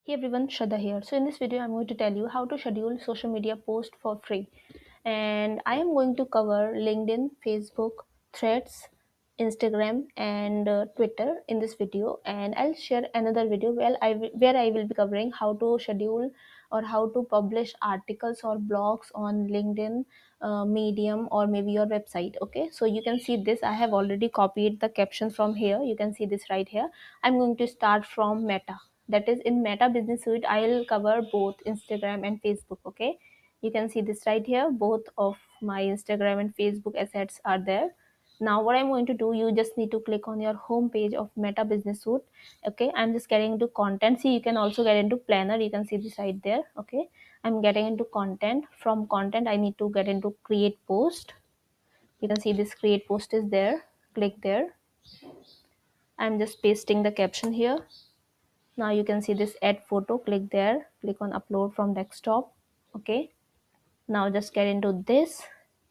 Hey everyone, Shraddha here. So in this video, I'm going to tell you how to schedule social media post for free. And I am going to cover LinkedIn, Facebook, Threads, Instagram, and Twitter in this video. And I'll share another video where I will be covering how to schedule or how to publish articles or blogs on LinkedIn, Medium, or maybe your website. Okay, so you can see this. I have already copied the caption from here. You can see this right here. I'm going to start from Meta, that is in Meta Business Suite. I'll cover both Instagram and Facebook. Okay, you can see this right here. Both of my Instagram and Facebook assets are there. Now what I'm going to do, you just need to click on your home page of Meta Business Suite. Okay, I'm just getting into content. See, you can also get into planner. You can see this right there. Okay, I'm getting into content. From content I need to get into create post. You can see this create post is there. Click there. I'm just pasting the caption here. Now you can see this add photo. Click there, click on upload from desktop. Okay, now just get into this.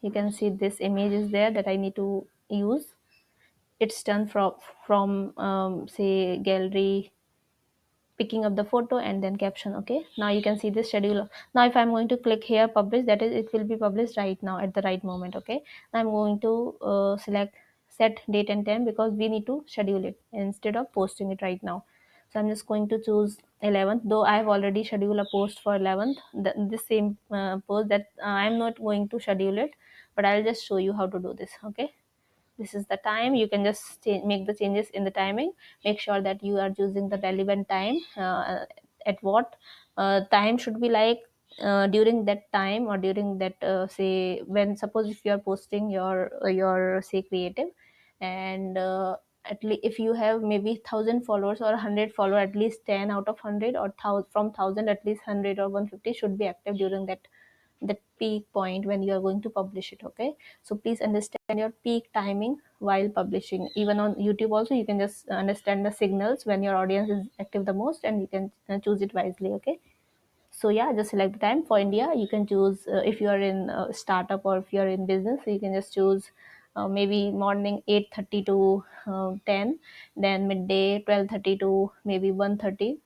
You can see this image is there that I need to use. It's done from say gallery, picking up the photo and then caption. Okay, now you can see this schedule. Now if I'm going to click here publish, that is it will be published right now at the right moment. Okay, I'm going to select set date and time because we need to schedule it instead of posting it right now. So I'm just going to choose 11th, though I have already scheduled a post for 11th, the same post that I'm not going to schedule it, but I'll just show you how to do this. Okay, this is the time. You can just make the changes in the timing. Make sure that you are choosing the relevant time. At what time should be like during that time, or during that say when, suppose if you are posting your say creative, and at least if you have maybe 1,000 followers or 100 followers, at least 10 out of 100, or from 1,000 at least 100 or 150 should be active during that peak point when you are going to publish it. Okay, so please understand your peak timing while publishing. Even on YouTube also, you can just understand the signals when your audience is active the most, and you can choose it wisely. Okay, so yeah, just select the time. For India, you can choose if you are in startup or if you are in business, you can just choose maybe morning 8:30 to 10, then midday 12:30 to maybe 1:30,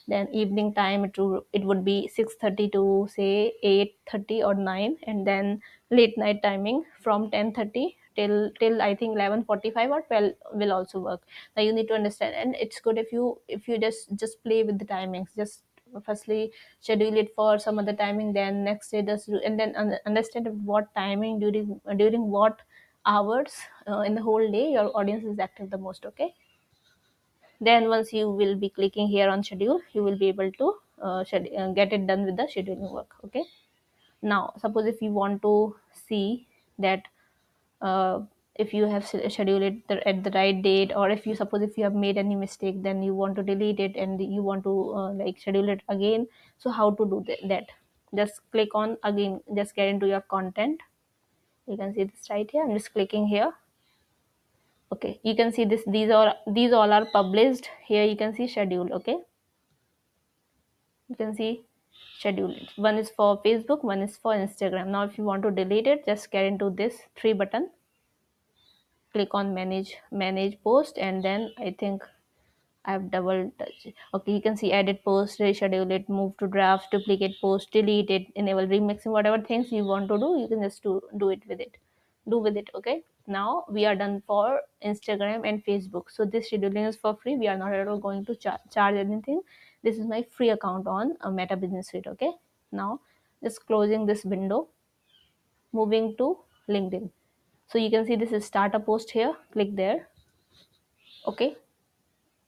then evening time it would be 6:30 to say 8:30 or 9, and then late night timing from 10:30 till I think 11:45 or 12 will also work. Now you need to understand, and it's good if you just play with the timings. Just firstly schedule it for some other timing, then next day just and then understand what timing during what hours in the whole day your audience is active the most. Okay, then once you will be clicking here on schedule, you will be able to get it done with the scheduling work. Okay, now suppose if you want to see that uh, if you have scheduled it at the right date, or if you suppose if you have made any mistake, then you want to delete it and you want to like schedule it again. So how to do that? Just click on again, just get into your content. You can see this right here. I'm just clicking here. Okay, you can see this, these all are published here. You can see schedule. Okay, you can see schedule it. One is for Facebook, one is for Instagram. Now if you want to delete it, just get into this three button, click on manage post, and then I think I've double touch. Okay, you can see edit post, reschedule it, move to draft, duplicate post, delete it, enable remixing, whatever things you want to do, you can just do it with it. Do with it. Okay. Now we are done for Instagram and Facebook. So this scheduling is for free. We are not at all going to charge anything. This is my free account on Meta Business Suite. Okay. Now just closing this window, moving to LinkedIn. So you can see this is start a post here. Click there. Okay,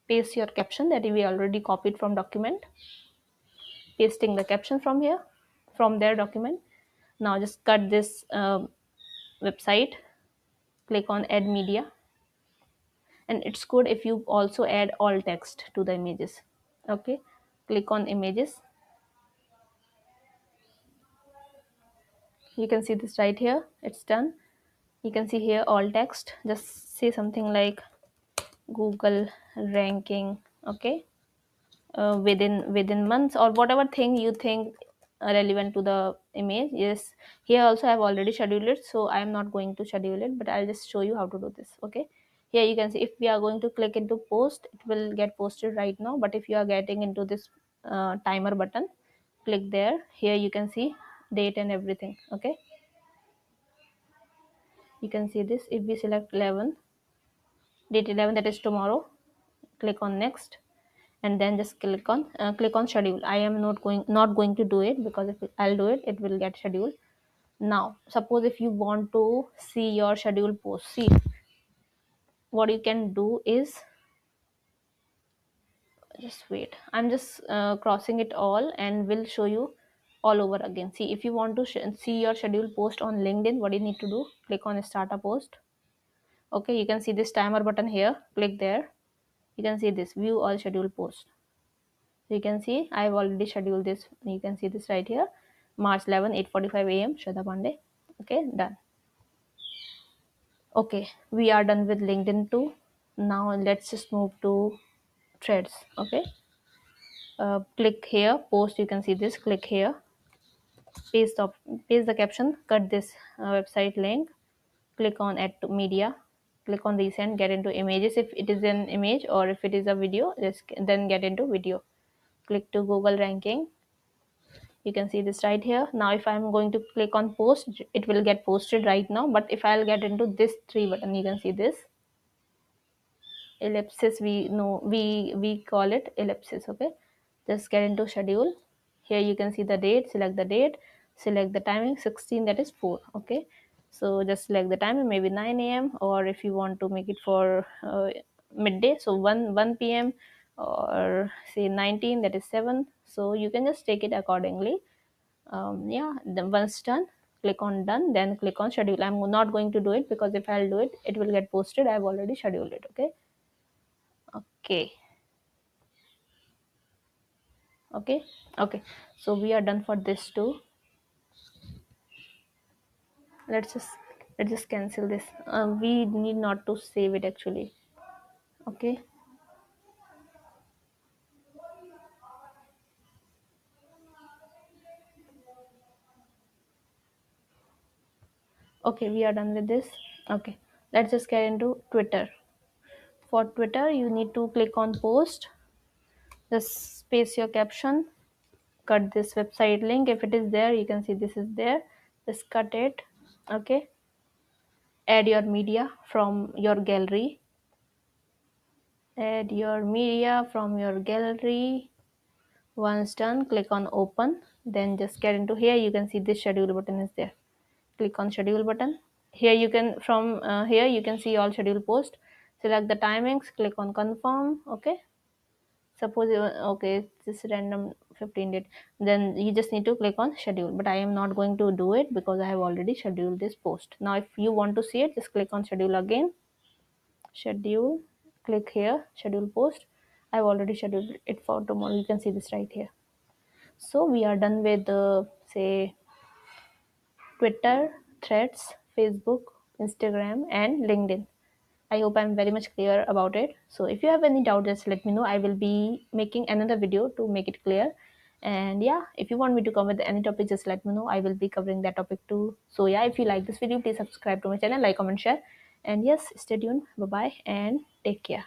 paste your caption that we already copied from document, pasting the caption from here, from their document. Now just cut this website, click on add media, and it's good if you also add all text to the images. Okay, click on images. You can see this right here, it's done. You can see here all text. Just say something like Google ranking. Okay, within months, or whatever thing you think relevant to the image. Yes, here also I've already scheduled it, so I'm not going to schedule it, but I'll just show you how to do this. Okay, here you can see if we are going to click into post, it will get posted right now, but if you are getting into this timer button. Click there. Here you can see date and everything. Okay, you can see this. If we select 11, date 11, that is tomorrow, click on next, and then just click on schedule. I am not going to do it, because if I'll do it, it will get scheduled. Now suppose if you want to see your schedule post, see, what you can do is, just wait, I'm just crossing it all and will show you all over again. See, if you want to see your schedule post on LinkedIn, what you need to do, click on start a post. Okay, you can see this timer button here, click there. You can see this view all schedule post. So you can see I've already scheduled this. You can see this right here, March 11, 8:45 a.m. Shraddha Pandey. Okay, done. Okay, we are done with LinkedIn too. Now let's just move to threads. Okay, click here, post. You can see this. Click here, paste the paste the caption. Cut this website link. Click on add to media. Click on resend. Get into images if it is an image, or if it is a video, just then get into video. Click to Google ranking. You can see this right here. Now if I'm going to click on post, it will get posted right now. But if I'll get into this three button, you can see this ellipsis, we call it ellipsis. Okay, just get into schedule. Here you can see the date. Select the date, select the timing, 16, that is 4. Okay, so just select the timing, maybe 9 a.m., or if you want to make it for midday, so 1 p.m., or say 19, that is 7. So you can just take it accordingly. Yeah, then once done, click on done, then click on schedule. I'm not going to do it, because if I'll do it, it will get posted. I've already scheduled it. Okay, okay, okay, okay. So we are done for this too. Let's just cancel this. We need not to save it actually. Okay, okay, we are done with this. Okay, let's just get into Twitter. For Twitter, you need to click on post. Just paste your caption. Cut this website link. If it is there, you can see this is there. Just cut it. Okay, add your media from your gallery. Add your media from your gallery. Once done, click on open. Then just get into here. You can see this schedule button is there. Click on schedule button. Here you can, from here you can see all schedule post. Select the timings. Click on confirm. Okay, suppose okay, this random 15 date, then you just need to click on schedule. But I am not going to do it, because I have already scheduled this post. Now if you want to see it, just click on schedule again. Schedule, click here, schedule post. I've already scheduled it for tomorrow. You can see this right here. So we are done with say Twitter, Threads, Facebook, Instagram, and LinkedIn. I hope I'm very much clear about it. So if you have any doubt, just let me know. I will be making another video to make it clear. And yeah, if you want me to cover any topic, just let me know. I will be covering that topic too. So yeah, if you like this video, please subscribe to my channel, like, comment, share. And yes, stay tuned. Bye bye and take care.